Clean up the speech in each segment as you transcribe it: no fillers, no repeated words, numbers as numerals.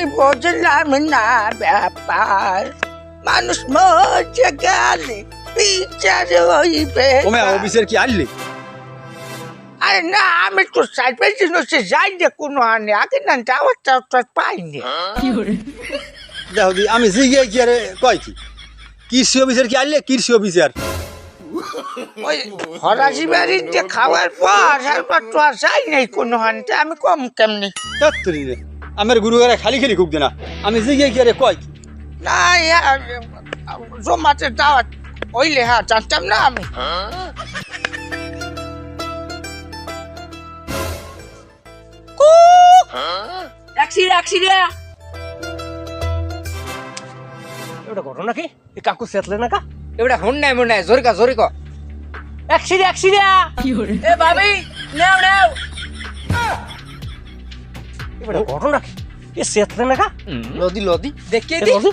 আমি বুঝলাম না ব্যাপার, মানুষ মরছে গেলে বিচার হইবে। ওমে অফিসের কি আনলি? আরে না, আমি তো সাইকেল সে যাই যে কোনো আনে আগে না যাওয়ার পাইনি। দেখো দি আমি জিগে কি আরে কয় কি কৃষি অফিসের কি আনলে? কৃষি অফিসার ওই ফরাসি বাড়িতে খাওয়ার পর তারপর তো আর যাই নাই কোনো হানতে, আমি কম কেমনি। তাত্তরি রে আমার গুরু ঘরে খালি খালি খুব দেনা। আমি জিগে কি আরে কয় কি না জমাতে দাওয়াত ওইলে হ্যাঁ জানতাম না আমি। एउटा घटना कि ए काकु सेतले न का एउटा हुन নাই মনে নাই জোরিকা জোরিকা एक्सिरिया এ ভাবি নেও নেও एउटा घटना कि ए सेतले न का লদি লদি দেখে ए দি लदु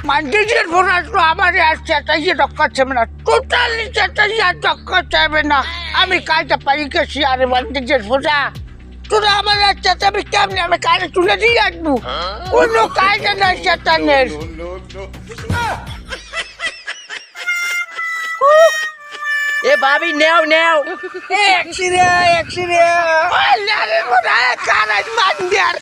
মান্ডিজের ফোনা তো আমার আর চেটাইয়ে রক্ষা চাবে না, টোটালি চেটাইয়ে রক্ষা চাবে না। আমি কাজটা পাই গেছি আরে মান্ডিজের ফোনা, তোরা আমার আর চেটাবি কেমনি? আমি কাজে তুলে দিয়ে আসবো, কোনো কাজে নাই চেটানের। এ ভাবি নেও নেও এক্সিরিয়া কারাজ মান্ডিয়ার